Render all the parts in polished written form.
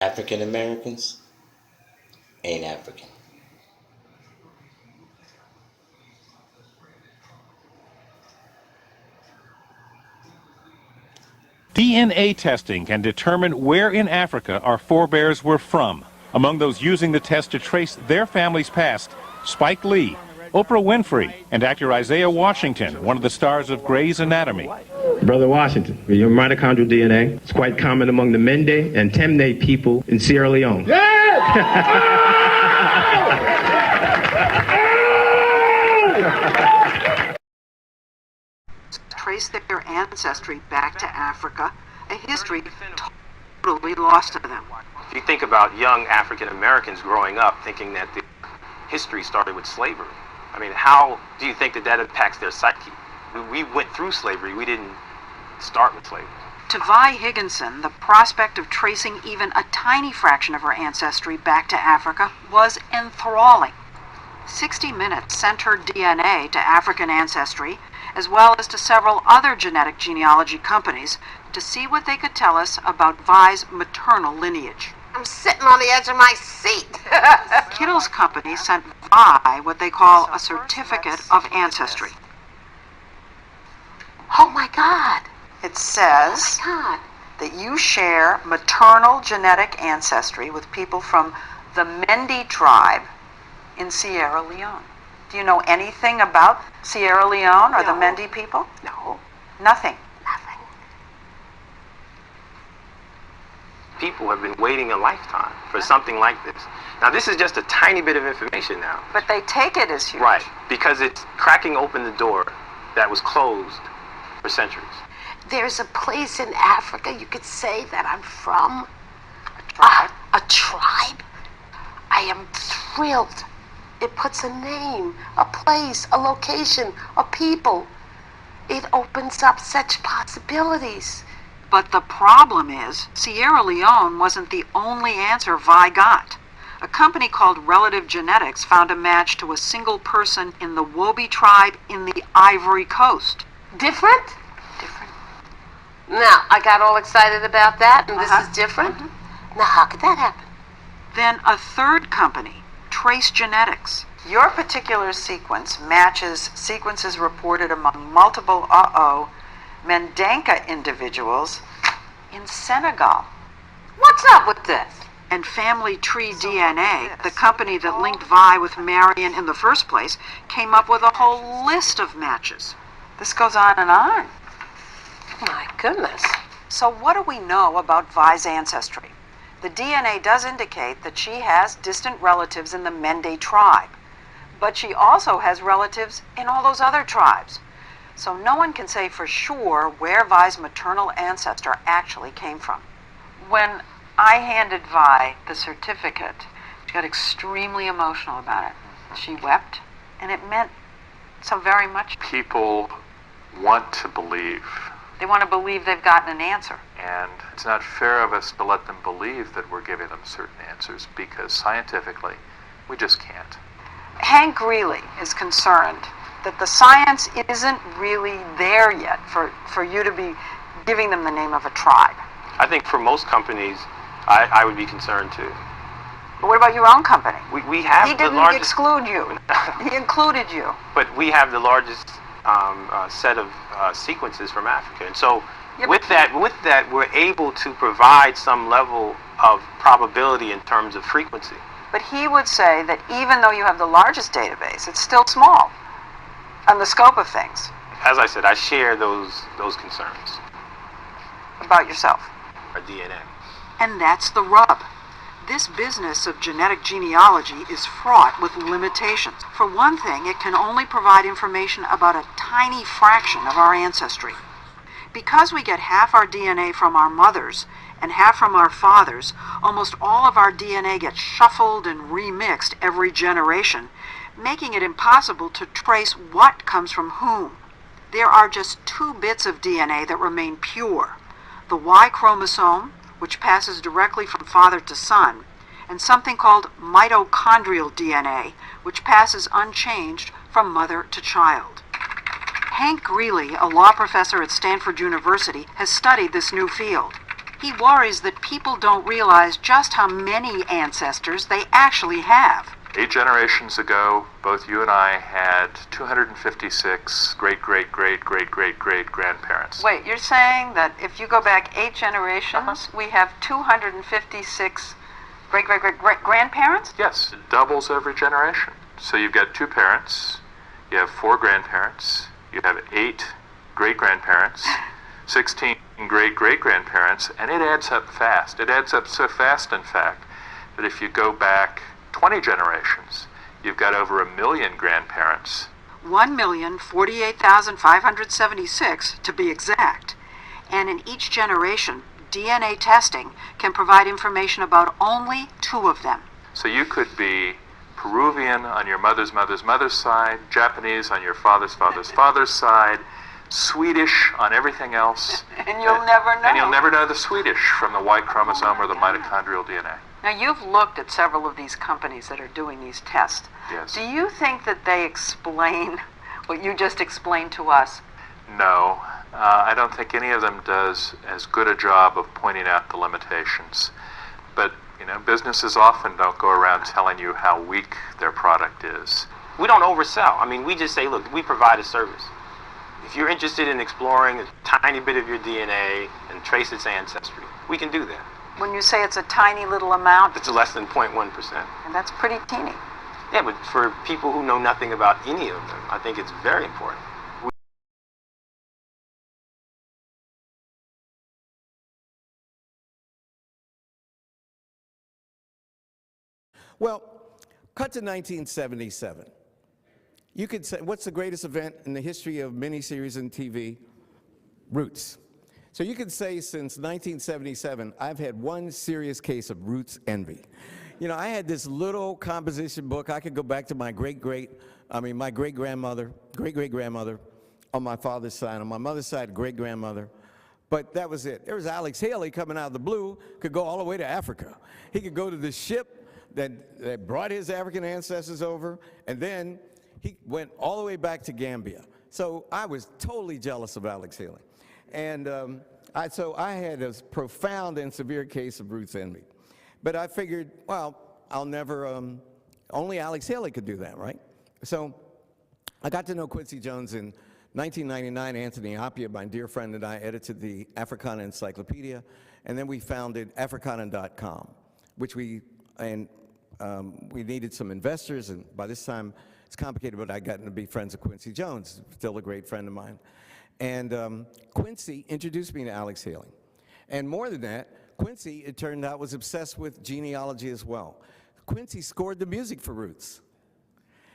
African Americans ain't African. DNA testing can determine where in Africa our forebears were from. Among those using the test to trace their family's past, Spike Lee, Oprah Winfrey, and actor Isaiah Washington, one of the stars of Grey's Anatomy. Brother Washington, your mitochondrial DNA is quite common among the Mende and Temne people in Sierra Leone. Trace their ancestry back to Africa, a history totally lost to them. If you think about young African Americans growing up thinking that the history started with slavery, I mean, how do you think that impacts their psyche? We went through slavery, we didn't start with slavery. To Vi Higginson, the prospect of tracing even a tiny fraction of her ancestry back to Africa was enthralling. 60 Minutes sent her DNA to African Ancestry, as well as to several other genetic genealogy companies, to see what they could tell us about Vi's maternal lineage. I'm sitting on the edge of my seat. Kittles Company sent Vi what they call a certificate of ancestry. Oh my God. It says that you share maternal genetic ancestry with people from the Mende tribe in Sierra Leone. Do you know anything about Sierra Leone or the Mende people? No. Nothing. Nothing. People have been waiting a lifetime for something like this. Now, this is just a tiny bit of information now. But they take it as huge. Right, because it's cracking open the door that was closed for centuries. There's a place in Africa you could say that I'm from. A tribe? A tribe? I am thrilled. It puts a name, a place, a location, a people. It opens up such possibilities. But the problem is, Sierra Leone wasn't the only answer Vi got. A company called Relative Genetics found a match to a single person in the Wobi tribe in the Ivory Coast. Different? Different. Now, I got all excited about that, and this is different? Now, how could that happen? Then a third company, Trace Genetics. Your particular sequence matches sequences reported among multiple Mendanka individuals in Senegal. What's up with this? And Family Tree DNA, the company that linked Vi with Marion in the first place, came up with a whole list of matches. This goes on and on. My goodness. So what do we know about Vi's ancestry? The DNA does indicate that she has distant relatives in the Mende tribe, but she also has relatives in all those other tribes. So no one can say for sure where Vi's maternal ancestor actually came from. When I handed Vi the certificate, she got extremely emotional about it. She wept, and it meant so very much. People want to believe. They want to believe they've gotten an answer. And it's not fair of us to let them believe that we're giving them certain answers, because scientifically, we just can't. Hank Greeley is concerned that the science isn't really there yet for you to be giving them the name of a tribe. I think for most companies, I would be concerned too. But what about your own company? We have He the didn't largest... exclude you. He included you. But we have the largest set of sequences from Africa. And so with that, we're able to provide some level of probability in terms of frequency. But he would say that even though you have the largest database, it's still small on the scope of things. As I said, I share those concerns. About yourself. Our DNA. And that's the rub. This business of genetic genealogy is fraught with limitations. For one thing, it can only provide information about a tiny fraction of our ancestry. Because we get half our DNA from our mothers and half from our fathers, almost all of our DNA gets shuffled and remixed every generation, making it impossible to trace what comes from whom. There are just 2 bits of DNA that remain pure: the Y chromosome, which passes directly from father to son, and something called mitochondrial DNA, which passes unchanged from mother to child. Hank Greeley, a law professor at Stanford University, has studied this new field. He worries that people don't realize just how many ancestors they actually have. 8 generations ago, both you and I had 256 great-great-great-great-great-great-grandparents. Wait, you're saying that if you go back 8 generations, we have 256 great-great-great-grandparents? Yes, it doubles every generation. So you've got 2 parents, you have 4 grandparents, you have 8 great-grandparents, 16 great-great-grandparents, and it adds up fast. It adds up so fast, in fact, that if you go back 20 generations, you've got over 1 million grandparents. 1,048,576 to be exact. And in each generation, DNA testing can provide information about only 2 of them. So you could be Peruvian on your mother's mother's mother's side, Japanese on your father's father's father's side, Swedish on everything else. And you'll never know. And you'll never know the Swedish from the Y chromosome or the mitochondrial DNA. Now, you've looked at several of these companies that are doing these tests. Yes. Do you think that they explain what you just explained to us? No, I don't think any of them does as good a job of pointing out the limitations. But, you know, businesses often don't go around telling you how weak their product is. We don't oversell. I mean, we just say, look, we provide a service. If you're interested in exploring a tiny bit of your DNA and trace its ancestry, we can do that. When you say it's a tiny little amount, It's less than 0.1%. and that's pretty teeny. Yeah, but for people who know nothing about any of them, I think it's very important. Well, cut to 1977. You could say, what's the greatest event in the history of miniseries and TV? Roots. So you could say since 1977, I've had one serious case of roots envy. You know, I had this little composition book. I could go back to my great-great-grandmother on my father's side, on my mother's side, great-grandmother. But that was it. There was Alex Haley coming out of the blue, could go all the way to Africa. He could go to the ship that brought his African ancestors over, and then he went all the way back to Gambia. So I was totally jealous of Alex Haley. And so I had a profound and severe case of roots envy. But I figured, well, I'll never, only Alex Haley could do that, right? So I got to know Quincy Jones in 1999. Anthony Appiah, my dear friend, and I edited the Africana Encyclopedia, and then we founded Africana.com, which we needed some investors, and by this time, it's complicated, but I got to be friends with Quincy Jones, still a great friend of mine. And Quincy introduced me to Alex Haley. And more than that, Quincy, it turned out, was obsessed with genealogy as well. Quincy scored the music for Roots.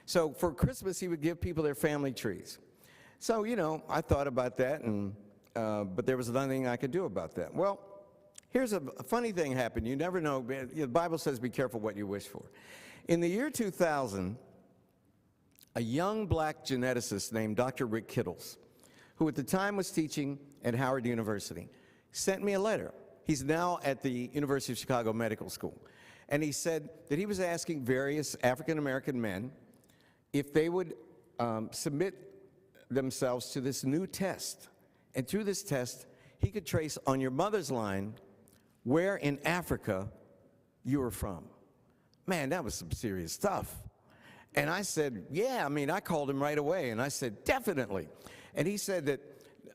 So for Christmas, he would give people their family trees. So, you know, I thought about that, and but there was nothing I could do about that. Well, here's a funny thing happened. You never know. The Bible says be careful what you wish for. In the year 2000, a young black geneticist named Dr. Rick Kittles, who at the time was teaching at Howard University, sent me a letter. He's now at the University of Chicago Medical School. And he said that he was asking various African-American men if they would submit themselves to this new test. And through this test, he could trace on your mother's line where in Africa you were from. Man, that was some serious stuff. And I said, yeah, I mean, I called him right away, and I said, definitely. And he said that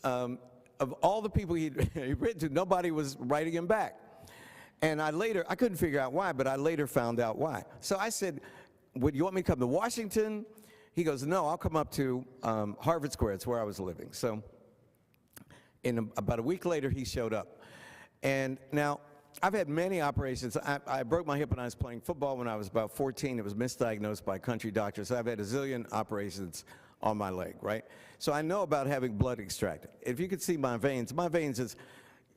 of all the people he'd written to, nobody was writing him back. And I couldn't figure out why, but I later found out why. So I said, would you want me to come to Washington? He goes, no, I'll come up to Harvard Square. It's where I was living. So about a week later, he showed up. And now, I've had many operations. I broke my hip when I was playing football when I was about 14. It was misdiagnosed by a country doctor. So I've had a zillion operations on my leg, right? So I know about having blood extracted. If you could see my veins is,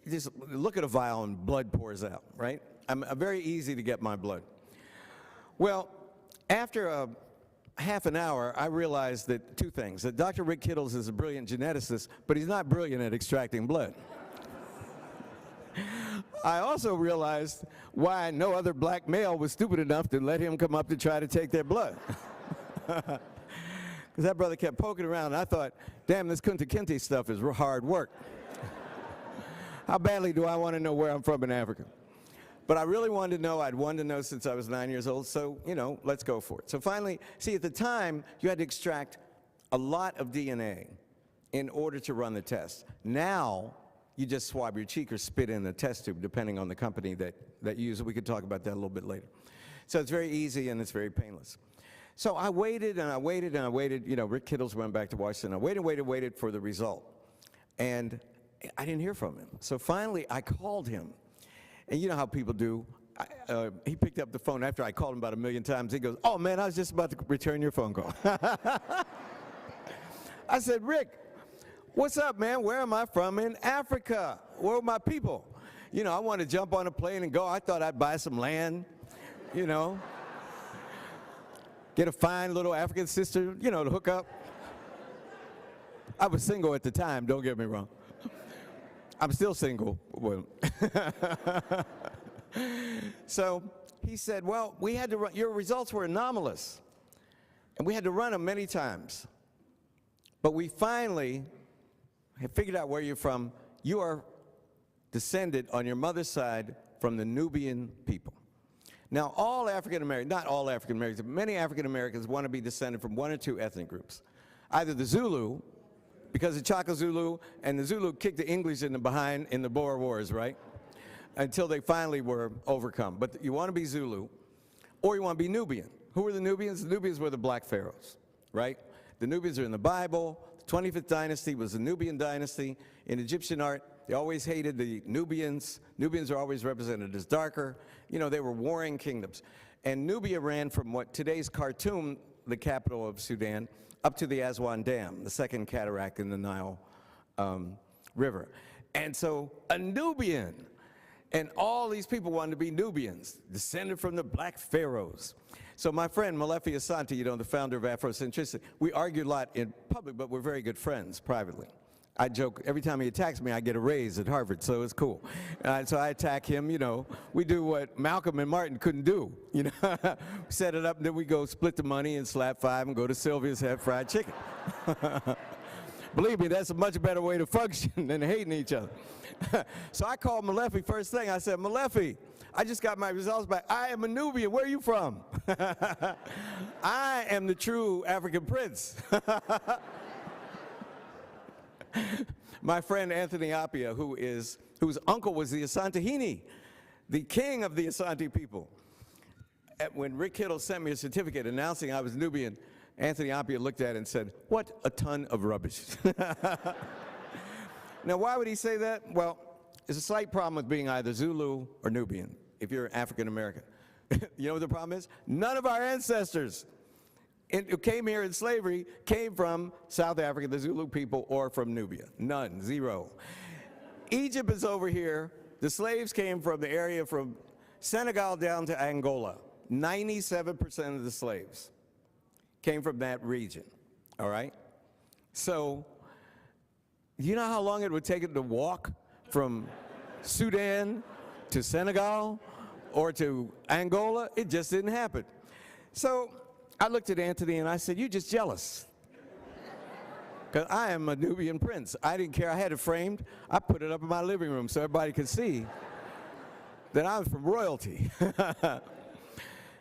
just look at a vial and blood pours out, right? I'm very easy to get my blood. Well, after half an hour, I realized that two things, that Dr. Rick Kittles is a brilliant geneticist, but he's not brilliant at extracting blood. I also realized why no other black male was stupid enough to let him come up to try to take their blood. Because that brother kept poking around, and I thought, damn, this Kunta Kinte stuff is hard work. How badly do I want to know where I'm from in Africa? But I really wanted to know. I'd wanted to know since I was 9 years old, so, you know, let's go for it. So finally, see, at the time, you had to extract a lot of DNA in order to run the test. Now, you just swab your cheek or spit in the test tube, depending on the company that you use. We could talk about that a little bit later. So it's very easy and it's very painless. So I waited and I waited and I waited. You know, Rick Kittles went back to Washington. I waited for the result. And I didn't hear from him. So finally, I called him. And you know how people do. He picked up the phone after I called him about 1,000,000 times. He goes, "Oh, man, I was just about to return your phone call." I said, "Rick, what's up, man? Where am I from in Africa? Where are my people? You know, I want to jump on a plane and go. I thought I'd buy some land, you know, get a fine little African sister, you know, to hook up." I was single at the time, don't get me wrong. I'm still single. Well, so he said, "Well, we had to run, your results were anomalous, and we had to run them many times. But we finally have figured out where you're from. You are descended on your mother's side from the Nubian people." Now, all African Americans, not all African Americans, but many African Americans want to be descended from one or two ethnic groups. Either the Zulu, because the Chaka Zulu, and the Zulu kicked the English in the behind in the Boer Wars, right? Until they finally were overcome. But you want to be Zulu, or you want to be Nubian. Who were the Nubians? The Nubians were the black pharaohs, right? The Nubians are in the Bible. The 25th dynasty was the Nubian dynasty. In Egyptian art, they always hated the Nubians. Nubians are always represented as darker. You know, they were warring kingdoms. And Nubia ran from what today's Khartoum, the capital of Sudan, up to the Aswan Dam, the second cataract in the Nile River. And so a Nubian, and all these people wanted to be Nubians, descended from the black pharaohs. So my friend Molefi Asante, you know, the founder of Afrocentricity, we argue a lot in public, but we're very good friends privately. I joke, every time he attacks me, I get a raise at Harvard, so it's cool. So I attack him, you know. We do what Malcolm and Martin couldn't do, you know. Set it up, and then we go split the money and slap five and go to Sylvia's, have fried chicken. Believe me, that's a much better way to function than hating each other. So I called Molefi first thing. I said, "Molefi, I just got my results back. I am a Nubian. Where are you from?" "I am the true African prince." My friend Anthony Appiah, whose uncle was the Asantehene, the king of the Asante people. When Rick Kittles sent me a certificate announcing I was Nubian, Anthony Appiah looked at it and said, "What a ton of rubbish." Now, why would he say that? Well, there's a slight problem with being either Zulu or Nubian if you're African American. You know what the problem is? None of our ancestors who came here in slavery came from South Africa, the Zulu people, or from Nubia. None, zero. Egypt is over here. The slaves came from the area from Senegal down to Angola. 97% of the slaves came from that region, all right? So, you know how long it would take them to walk from Sudan to Senegal or to Angola? It just didn't happen. So I looked at Anthony and I said, "You're just jealous." Because I am a Nubian prince. I didn't care. I had it framed. I put it up in my living room so everybody could see that I was from royalty.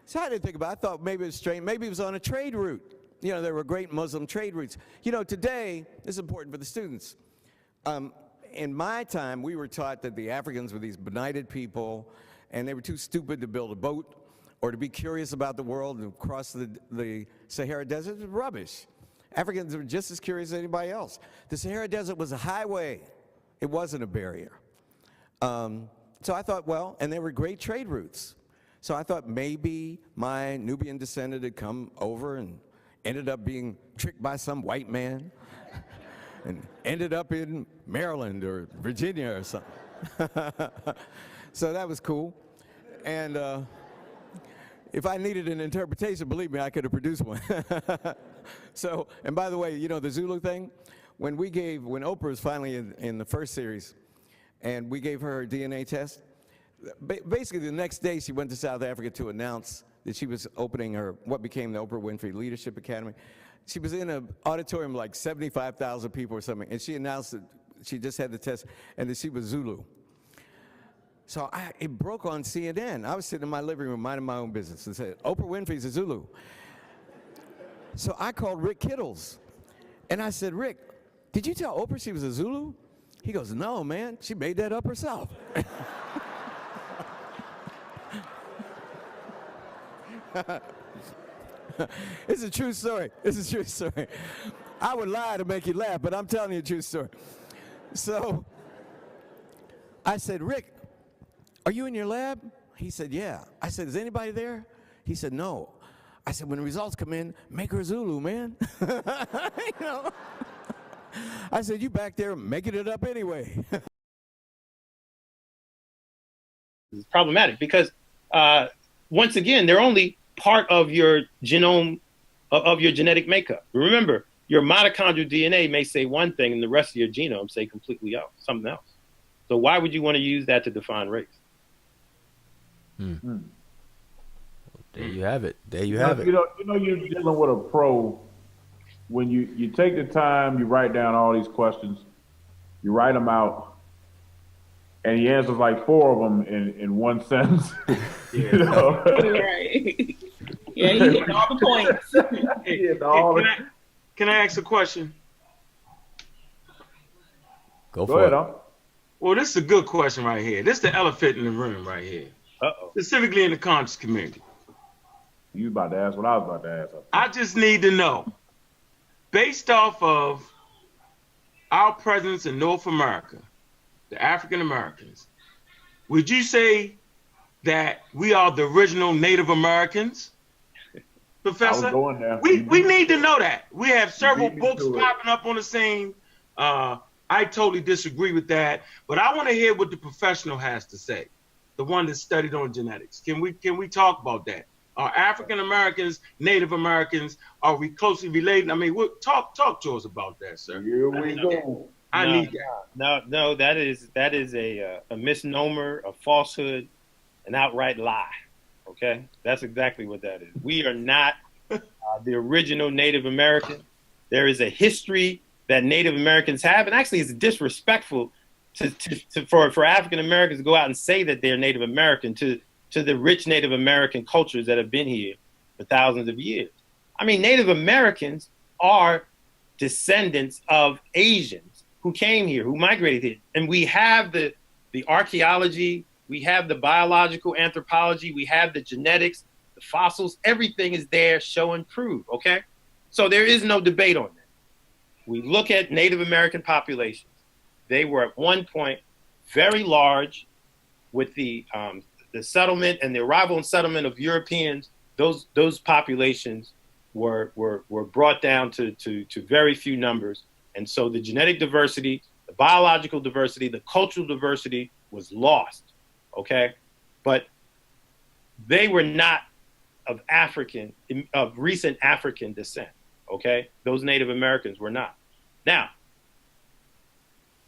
So I didn't think about it. I thought maybe it was strange. Maybe it was on a trade route. You know, there were great Muslim trade routes. You know, today, this is important for the students. In my time, we were taught that the Africans were these benighted people, and they were too stupid to build a boat or to be curious about the world and cross the Sahara Desert. It was rubbish. Africans were just as curious as anybody else. The Sahara Desert was a highway. It wasn't a barrier. So I thought, well, and there were great trade routes. So I thought maybe my Nubian descendant had come over and ended up being tricked by some white man and ended up in Maryland or Virginia or something. So that was cool. And if I needed an interpretation, believe me, I could have produced one. So, and by the way, you know, the Zulu thing, when Oprah was finally in the first series, and we gave her a DNA test, basically the next day she went to South Africa to announce that she was opening what became the Oprah Winfrey Leadership Academy. She was in an auditorium like 75,000 people or something, and she announced that she just had the test, and that she was Zulu. So it broke on CNN. I was sitting in my living room minding my own business and said, Oprah Winfrey's a Zulu. So I called Rick Kittles, and I said, Rick, did you tell Oprah she was a Zulu? He goes, no, man, she made that up herself. It's a true story. It's a true story. I would lie to make you laugh, but I'm telling you a true story. So I said, Rick, are you in your lab? He said, yeah. I said, is anybody there? He said, no. I said, when the results come in, make her Zulu, man. You know? I said, you back there making it up anyway. It's problematic because, once again, they're only part of your genome, of your genetic makeup. Remember, your mitochondrial DNA may say one thing and the rest of your genome say completely else, something else. So why would you want to use that to define race? There you have it. There you have it. You know, you're dealing with a pro when you take the time, you write down all these questions, you write them out, and he answers like 4 of them in one sentence. You know? Right. Yeah, he hit all the points. Can I ask a question? Go for it. Well, this is a good question right here. This is the elephant in the room right here. Specifically in the conscious community. You about to ask what I was about to ask. I just need to know, based off of our presence in North America, the African Americans, would you say that we are the original Native Americans? Professor, we need to know that. We have several books popping up on the scene. I totally disagree with that, but I want to hear what the professional has to say, the one that studied on genetics. Can we talk about that? Are African Americans, Native Americans, are we closely related? I mean, talk to us about that, sir. Here we go. I need that. No, that is a misnomer, a falsehood, an outright lie. Okay, that's exactly what that is. We are not the original Native American. There is a history that Native Americans have, and actually, it's disrespectful for African Americans to go out and say that they're Native American to the rich Native American cultures that have been here for thousands of years. I mean, Native Americans are descendants of Asians who came here, who migrated here, and we have the archaeology. We have the biological anthropology, we have the genetics, the fossils, everything is there, show and prove, okay? So there is no debate on that. We look at Native American populations. They were at one point very large with the settlement and the arrival and settlement of Europeans. Those populations were brought down to very few numbers. And so the genetic diversity, the biological diversity, the cultural diversity was lost. Okay, but they were not of recent African descent. Okay, those Native Americans were not. Now,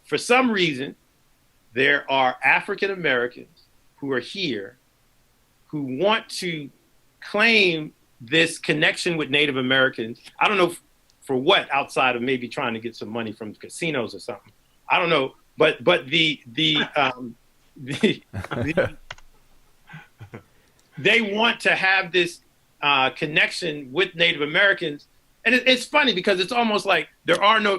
for some reason, there are African Americans who are here who want to claim this connection with Native Americans. I don't know for what, outside of maybe trying to get some money from casinos or something. I don't know, but they want to have this connection with Native Americans. And it's funny because it's almost like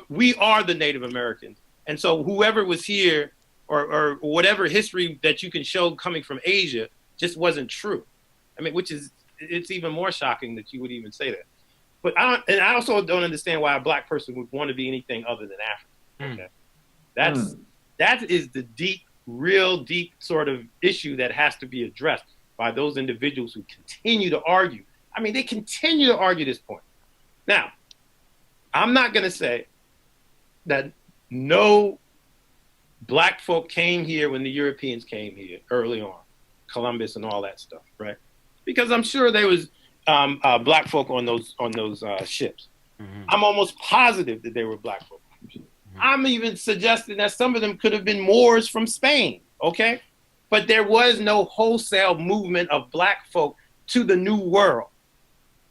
we are the Native Americans. And so whoever was here or whatever history that you can show coming from Asia just wasn't true. I mean, it's even more shocking that you would even say that. But I also don't understand why a Black person would want to be anything other than African. Okay? That is the real deep sort of issue that has to be addressed by those individuals who continue to argue. I mean, they continue to argue this point. Now, I'm not going to say that no Black folk came here when the Europeans came here early on, Columbus and all that stuff, right? Because I'm sure there was Black folk on those ships. Mm-hmm. I'm almost positive that they were Black folk. I'm even suggesting that some of them could have been Moors from Spain, okay? But there was no wholesale movement of Black folk to the New World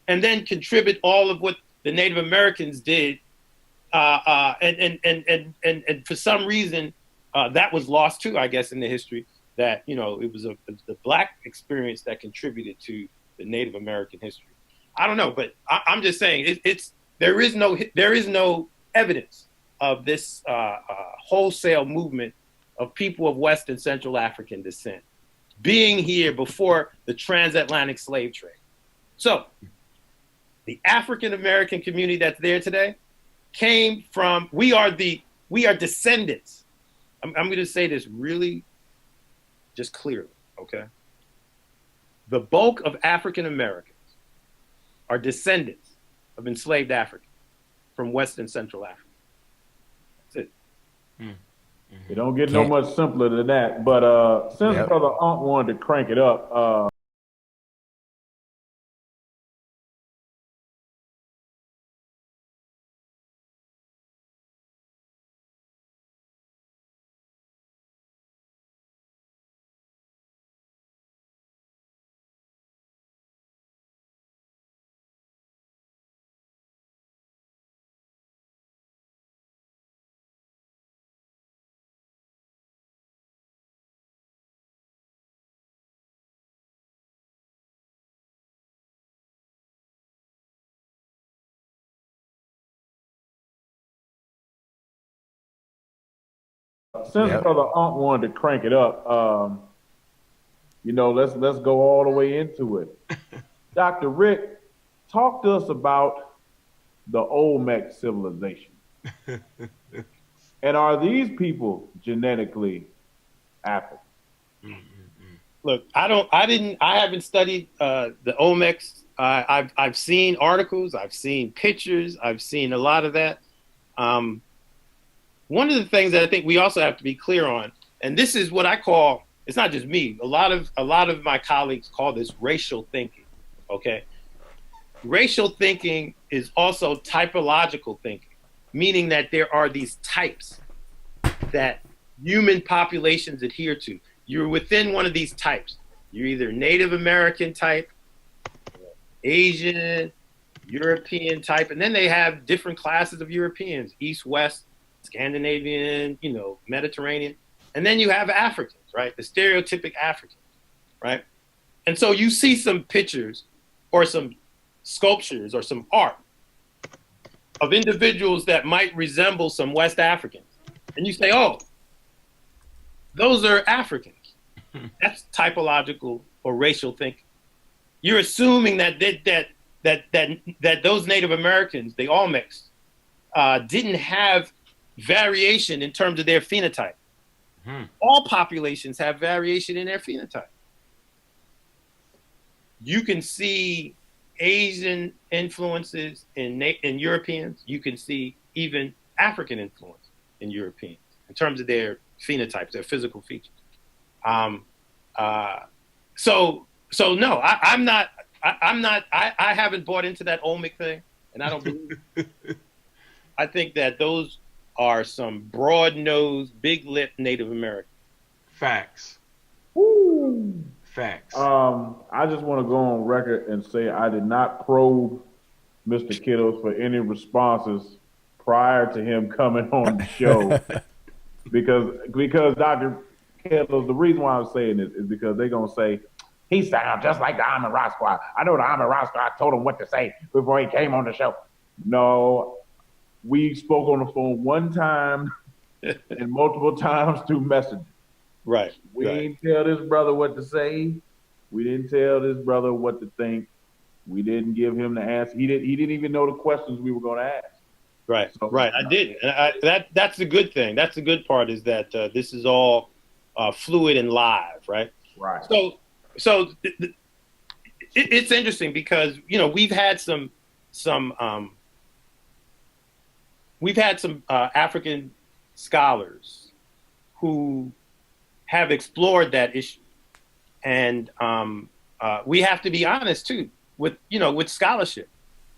and then contribute all of what the Native Americans did And for some reason, that was lost too, I guess, in the history, that, you know, it was the Black experience that contributed to the Native American history. I don't know, but I'm just saying there is no evidence of this wholesale movement of people of West and Central African descent being here before the transatlantic slave trade. So the African American community that's there today came from, we are descendants. I'm going to say this really just clearly, okay? The bulk of African Americans are descendants of enslaved Africans from West and Central Africa. That's it. It don't get no much simpler than that. But since Brother Unc wanted to crank it up, Brother Unc wanted to crank it up, you know, let's go all the way into it. Dr. Rick, talk to us about the Olmec civilization. And are these people genetically African? Look, I haven't studied the Olmecs. I've seen articles, I've seen pictures, I've seen a lot of that. One of the things that I think we also have to be clear on, and this is what I call, it's not just me, a lot of my colleagues call this racial thinking, okay? Racial thinking is also typological thinking, meaning that there are these types that human populations adhere to. You're within one of these types. You're either Native American type, Asian, European type, and then they have different classes of Europeans, East, West, Scandinavian, you know, Mediterranean. And then you have Africans, right? The stereotypic African, right? And so you see some pictures or some sculptures or some art of individuals that might resemble some West Africans. And you say, oh, those are Africans. That's typological or racial thinking. You're assuming that those Native Americans, they all mixed, didn't have variation in terms of their phenotype. All populations have variation in their phenotype. You can see Asian influences in Europeans. You can see even African influence in Europeans in terms of their phenotypes, their physical features. So no, I haven't bought into that Olmec thing, and I don't believe it. I think that those are some broad-nosed, big-lipped Native Americans. Facts. Woo. Facts. I just want to go on record and say I did not probe Mr. Kittles for any responses prior to him coming on the show. because Dr. Kittles, the reason why I'm saying this is because they're going to say, he sounds just like the Army Rock Squad. I know the Army Rock Squad told him what to say before he came on the show. No, we spoke on the phone one time and multiple times through messages. Right. We didn't tell this brother what to say. We didn't tell this brother what to think. We didn't give him the answer. He didn't even know the questions we were going to ask. Right. So, right. I didn't. And that's the good thing. That's the good part, is that this is all fluid and live. Right. Right. So it's interesting because, you know, we've had some African scholars who have explored that issue, and we have to be honest too with scholarship.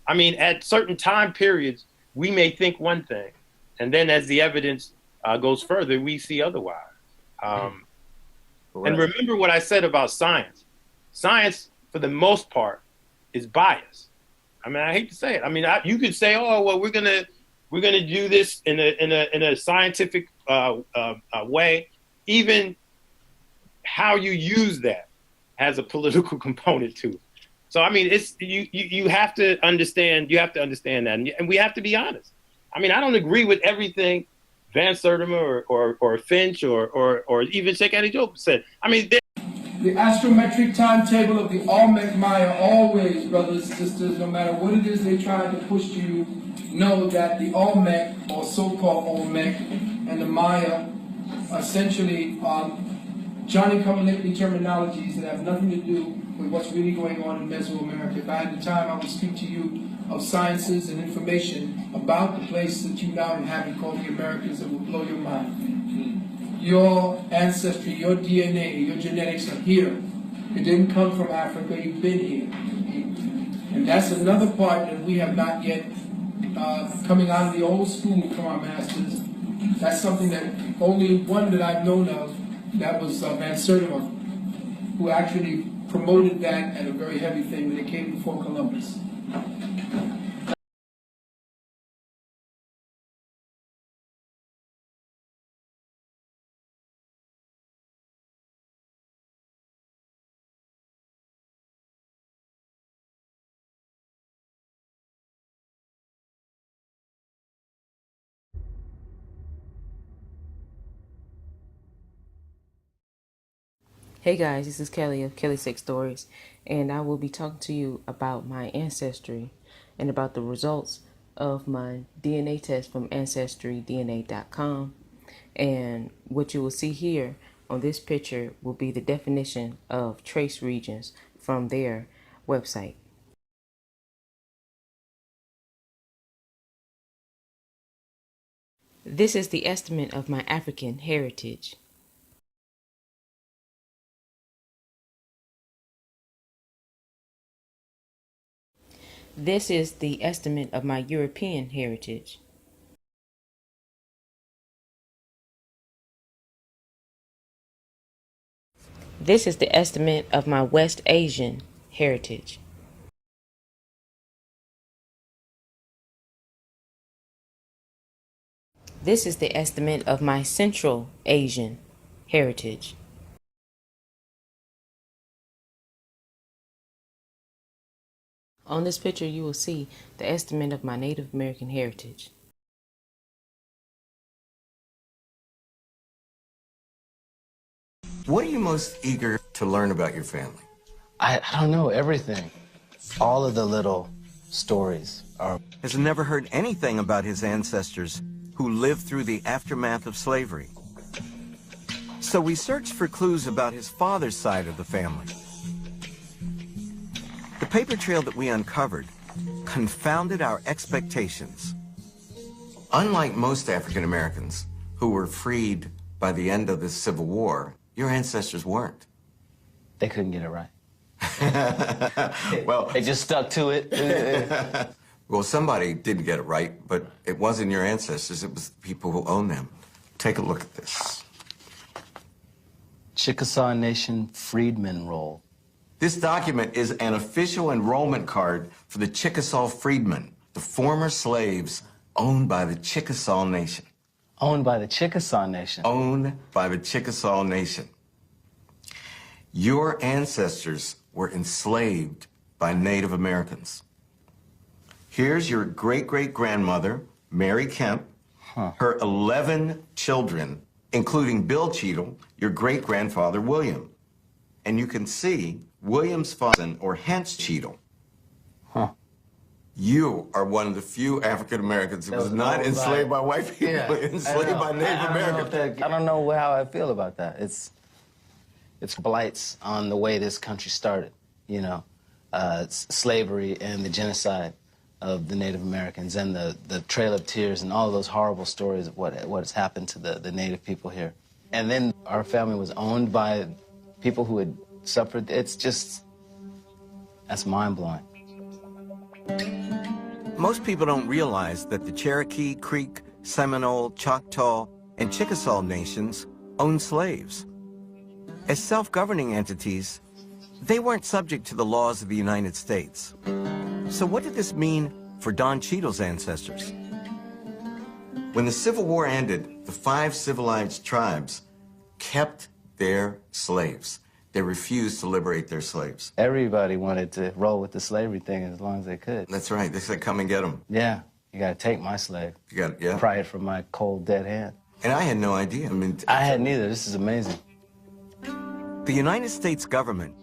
I mean, at certain time periods, we may think one thing, and then as the evidence goes further, we see otherwise. And remember what I said about science. Science, for the most part, is biased. I mean, I hate to say it. I mean, you could say, oh, well, we're going to we're going to do this in a scientific way. Even how you use that has a political component to it. So I mean, it's you have to understand. You have to understand that, and we have to be honest. I mean, I don't agree with everything Van Sertima or Finch or even Sheikh Annie Joe said. I mean, the astrometric timetable of the Olmec Maya always, brothers and sisters, no matter what it is they try to push to you, know that the Olmec, or so-called Olmec, and the Maya are essentially Johnny-come-lately terminologies that have nothing to do with what's really going on in Mesoamerica. If I had the time, I would speak to you of sciences and information about the place that you now inhabit called the Americas that will blow your mind. Your ancestry, your DNA, your genetics are here. It didn't come from Africa, you've been here. And that's another part that we have not yet, coming out of the old school from our masters. That's something that only one that I've known of, that was Van Sertima, who actually promoted that at a very heavy thing when they came before Columbus. Hey guys, this is Kelly of Kelly Six Stories, and I will be talking to you about my ancestry and about the results of my DNA test from AncestryDNA.com. And what you will see here on this picture will be the definition of trace regions from their website. This is the estimate of my African heritage. This is the estimate of my European heritage. This is the estimate of my West Asian heritage. This is the estimate of my Central Asian heritage. On this picture, you will see the estimate of my Native American heritage. What are you most eager to learn about your family? I don't know, everything. All of the little stories are... Has never heard anything about his ancestors who lived through the aftermath of slavery. So we searched for clues about his father's side of the family. The paper trail that we uncovered confounded our expectations. Unlike most African Americans who were freed by the end of the Civil War, your ancestors weren't. They couldn't get it right. Well, they just stuck to it. Well, somebody didn't get it right, but it wasn't your ancestors, it was the people who owned them. Take a look at this. Chickasaw Nation Freedmen Roll. This document is an official enrollment card for the Chickasaw Freedmen, the former slaves owned by the Chickasaw Nation. Owned by the Chickasaw Nation? Owned by the Chickasaw Nation. Your ancestors were enslaved by Native Americans. Here's your great-great-grandmother, Mary Kemp, her 11 children, including Bill Cheadle, your great-grandfather, William. And you can see William's father, or Hence Cheadle. You are one of the few African Americans who was not enslaved by white people, enslaved by Native Americans. I don't know how I feel about that. It's blights on the way this country started, you know, slavery and the genocide of the Native Americans and the Trail of Tears and all of those horrible stories of what has happened to the Native people here. And then our family was owned by people who had suffered. It's just, that's mind-blowing. Most people don't realize that the Cherokee, Creek, Seminole, Choctaw, and Chickasaw nations owned slaves. As self-governing entities, they weren't subject to the laws of the United States. So what did this mean for Don Cheadle's ancestors? When the Civil War ended, the 5 civilized tribes kept their slaves. They refused to liberate their slaves. Everybody wanted to roll with the slavery thing as long as they could. That's right. They said, come and get them. Yeah, you gotta take my slave. You got, yeah. Pry it from my cold, dead hand. And I had no idea. I had neither. This is amazing. The United States government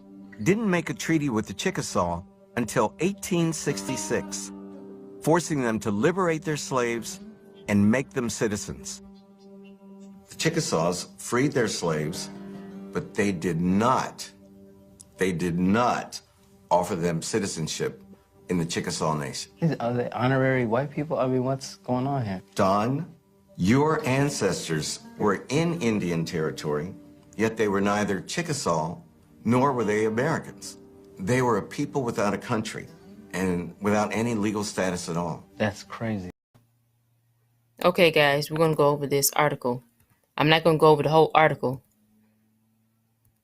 didn't make a treaty with the Chickasaw until 1866, forcing them to liberate their slaves and make them citizens. The Chickasaws freed their slaves, but they did not offer them citizenship in the Chickasaw Nation. Are they honorary white people? I mean, what's going on here? Don, your ancestors were in Indian territory, yet they were neither Chickasaw nor were they Americans. They were a people without a country and without any legal status at all. That's crazy. Okay, guys, we're going to go over this article. I'm not going to go over the whole article,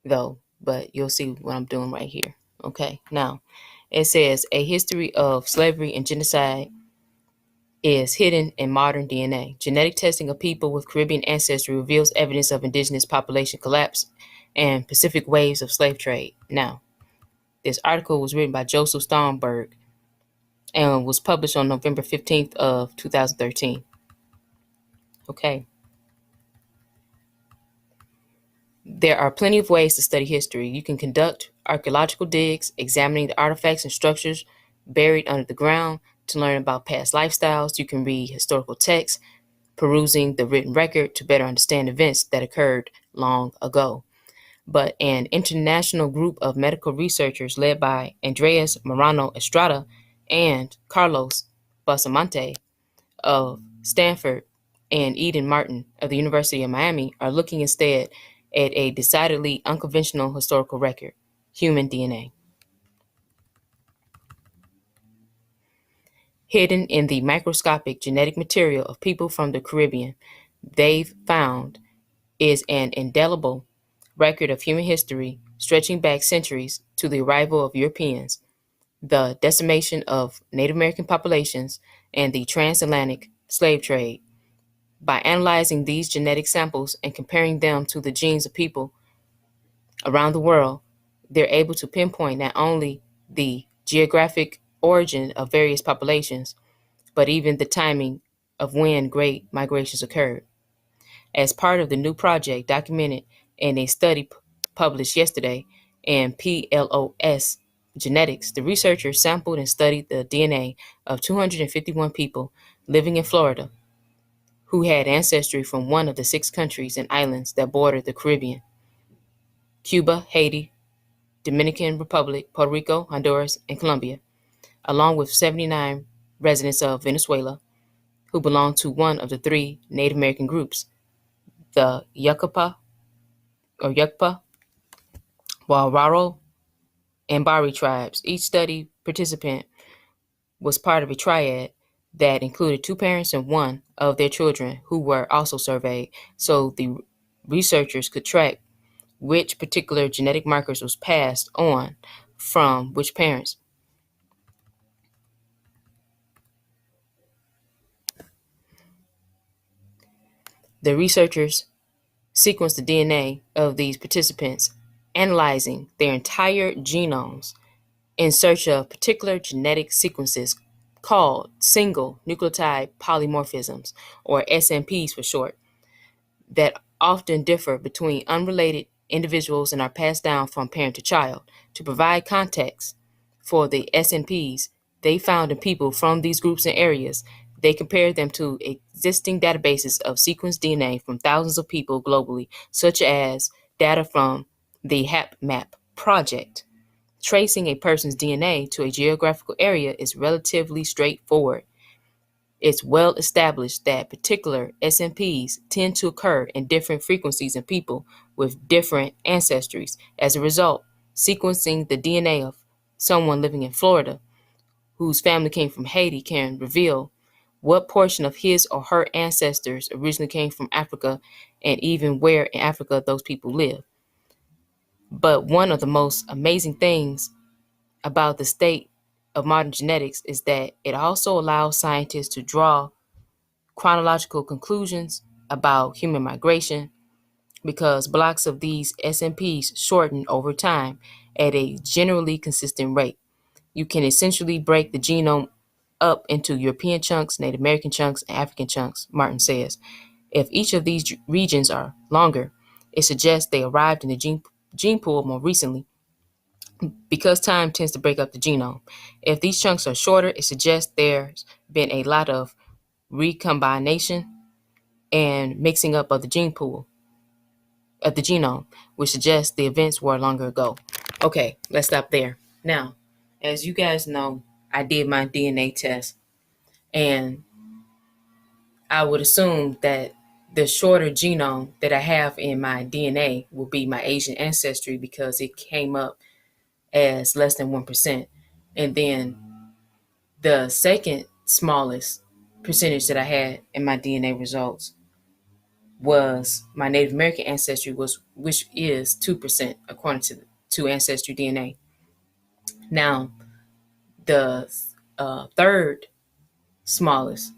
though, but you'll see what I'm doing right here. Okay, now, it says, a history of slavery and genocide is hidden in modern DNA. Genetic testing of people with Caribbean ancestry reveals evidence of indigenous population collapse and Pacific waves of slave trade. Now, this article was written by Joseph Sternberg and was published on November 15th of 2013. Okay. There are plenty of ways to study history. You can conduct archaeological digs, examining the artifacts and structures buried under the ground to learn about past lifestyles. You can read historical texts, perusing the written record to better understand events that occurred long ago. But an international group of medical researchers led by Andres Morano Estrada and Carlos Bustamante of Stanford and Eden Martin of the University of Miami are looking instead at a decidedly unconventional historical record, human DNA. Hidden in the microscopic genetic material of people from the Caribbean, they've found is an indelible record of human history stretching back centuries to the arrival of Europeans, the decimation of Native American populations, and the transatlantic slave trade. By analyzing these genetic samples and comparing them to the genes of people around the world, they're able to pinpoint not only the geographic origin of various populations, but even the timing of when great migrations occurred. As part of the new project documented in a study published yesterday in PLOS Genetics, the researchers sampled and studied the DNA of 251 people living in Florida who had ancestry from one of the 6 countries and islands that border the Caribbean: Cuba, Haiti, Dominican Republic, Puerto Rico, Honduras, and Colombia, along with 79 residents of Venezuela who belong to one of the 3 Native American groups, the Yucapa, Warao, and Bari tribes. Each study participant was part of a triad that included 2 parents and 1 of their children who were also surveyed, so the researchers could track which particular genetic markers was passed on from which parents. The researchers sequenced the DNA of these participants, analyzing their entire genomes in search of particular genetic sequences called single nucleotide polymorphisms, or SNPs for short, that often differ between unrelated individuals and are passed down from parent to child. To provide context for the SNPs they found in people from these groups and areas, they compared them to existing databases of sequenced DNA from thousands of people globally, such as data from the HapMap project. Tracing a person's DNA to a geographical area is relatively straightforward. It's well established that particular SNPs tend to occur in different frequencies in people with different ancestries. As a result, sequencing the DNA of someone living in Florida whose family came from Haiti can reveal what portion of his or her ancestors originally came from Africa and even where in Africa those people live. But one of the most amazing things about the state of modern genetics is that it also allows scientists to draw chronological conclusions about human migration because blocks of these SNPs shorten over time at a generally consistent rate. You can essentially break the genome up into European chunks, Native American chunks, and African chunks, Martin says. If each of these regions are longer, it suggests they arrived in the gene pool more recently because time tends to break up the genome. If these chunks are shorter, it suggests there's been a lot of recombination and mixing up of the gene pool of the genome, which suggests the events were longer ago. Okay, let's stop there. Now, as you guys know, I did my DNA test, and I would assume that the shorter genome that I have in my DNA will be my Asian ancestry because it came up as less than 1%. And then the second smallest percentage that I had in my DNA results was my Native American ancestry, which is 2% according to Ancestry DNA. Now, the third smallest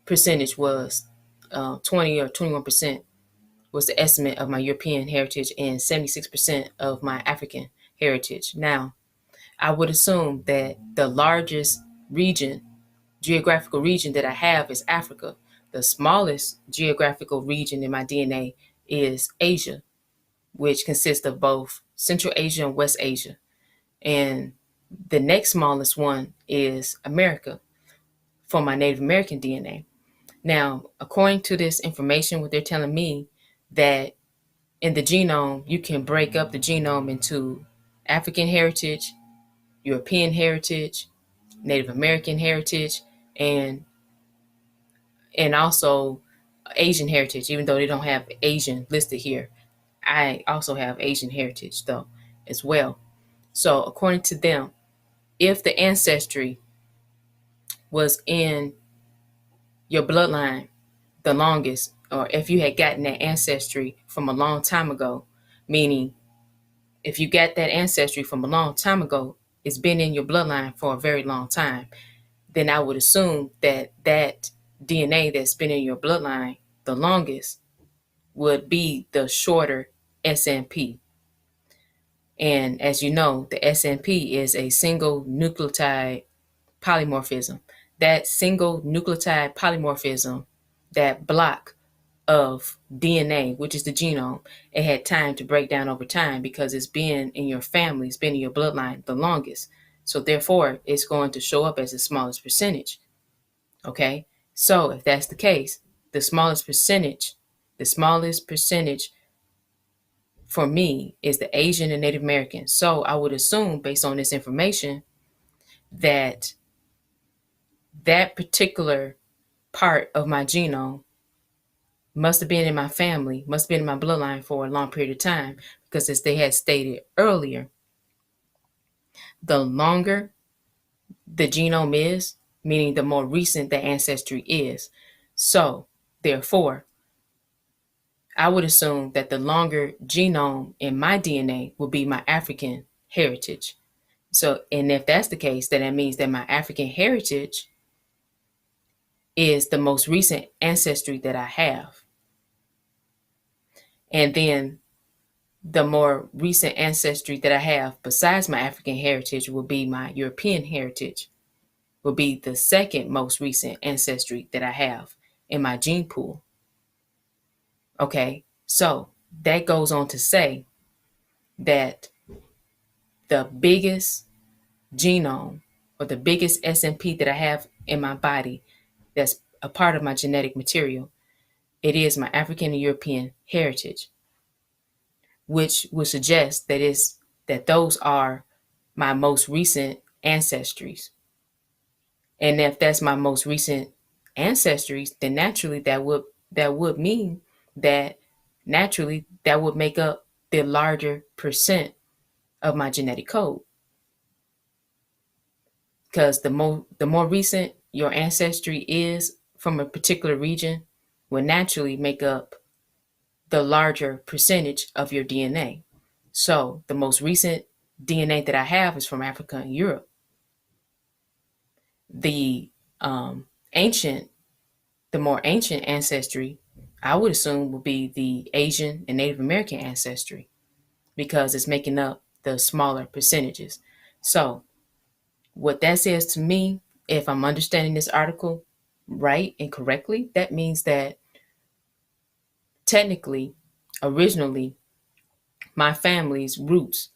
percentage was 20 or 21% was the estimate of my European heritage and 76% of my African heritage. Now, I would assume that the largest geographical region that I have is Africa. The smallest geographical region in my DNA is Asia, which consists of both Central Asia and West Asia. And the next smallest one is America for my Native American DNA. Now, according to this information, what they're telling me that in the genome, you can break up the genome into African heritage, European heritage, Native American heritage, and also Asian heritage, even though they don't have Asian listed here. I also have Asian heritage though as well. So according to them, if the ancestry was in your bloodline the longest, or if you had gotten that ancestry from a long time ago, meaning if you got that ancestry from a long time ago, it's been in your bloodline for a very long time, then I would assume that that DNA that's been in your bloodline the longest would be the shorter SNP. And as you know, the SNP is a single nucleotide polymorphism. That single nucleotide polymorphism, that block of DNA, which is the genome, it had time to break down over time because it's been in your family, it's been in your bloodline the longest. So therefore, it's going to show up as the smallest percentage. Okay? So if that's the case, the smallest percentage for me is the Asian and Native American. So I would assume, based on this information, that that particular part of my genome must have been in my family, must have been in my bloodline for a long period of time, because as they had stated earlier, the longer the genome is, meaning the more recent the ancestry is. So therefore, I would assume that the longer genome in my DNA will be my African heritage. So, and if that's the case, then that means that my African heritage is the most recent ancestry that I have. And then the more recent ancestry that I have besides my African heritage will be my European heritage, will be the second most recent ancestry that I have in my gene pool. Okay, so that goes on to say that the biggest genome or the biggest SNP that I have in my body that's a part of my genetic material, it is my African and European heritage, which would suggest that those are my most recent ancestries. And if that's my most recent ancestries, then naturally that would mean that naturally that would make up the larger percent of my genetic code. Because the more recent your ancestry is from a particular region will naturally make up the larger percentage of your DNA. So the most recent DNA that I have is from Africa and Europe. The the more ancient ancestry, I would assume, will be the Asian and Native American ancestry, because it's making up the smaller percentages. So what that says to me, if I'm understanding this article right and correctly, that means that technically, originally, my family's roots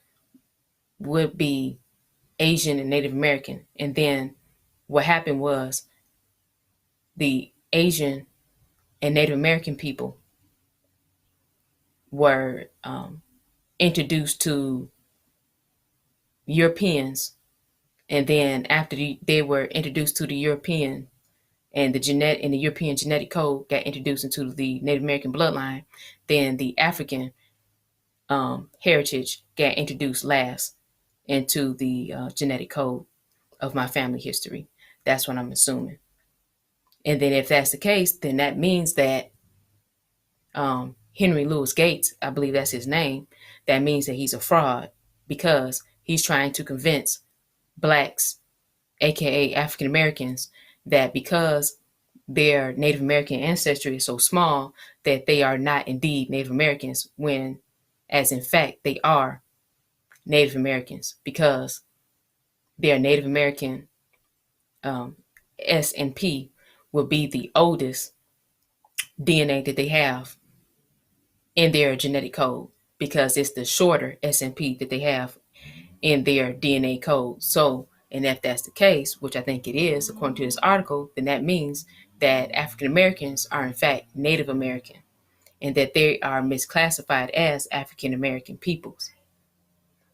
would be Asian and Native American. And then what happened was the Asian and Native American people were introduced to Europeans. And then after they were introduced to the European, and the European genetic code got introduced into the Native American bloodline, then the African heritage got introduced last into the genetic code of my family history. That's what I'm assuming. And then if that's the case, then that means that Henry Louis Gates, I believe that's his name, that means that he's a fraud, because he's trying to convince blacks, aka African Americans, that because their Native American ancestry is so small that they are not indeed Native Americans, when as in fact they are Native Americans, because their Native American S and P will be the oldest DNA that they have in their genetic code, because it's the shorter S and P that they have in their DNA code. So, and if that's the case, which I think it is, according to this article, then that means that African Americans are in fact Native American, and that they are misclassified as African American peoples,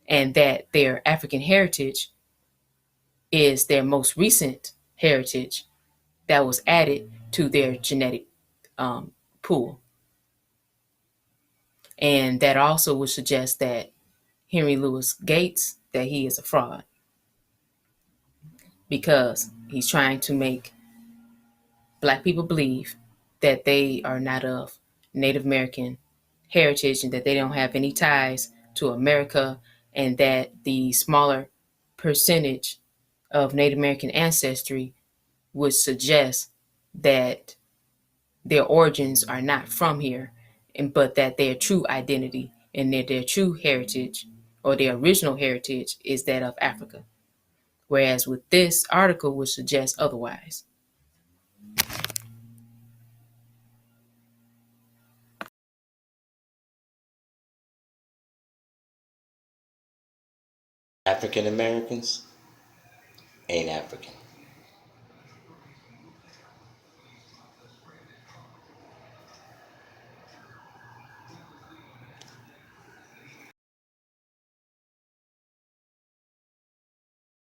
and that their African heritage is their most recent heritage that was added to their genetic pool. And that also would suggest that Henry Louis Gates, that he is a fraud, because he's trying to make black people believe that they are not of Native American heritage, and that they don't have any ties to America, and that the smaller percentage of Native American ancestry would suggest that their origins are not from here, but that their true identity and their true heritage, or their original heritage, is that of Africa. Whereas with this article would suggest otherwise. African Americans ain't African.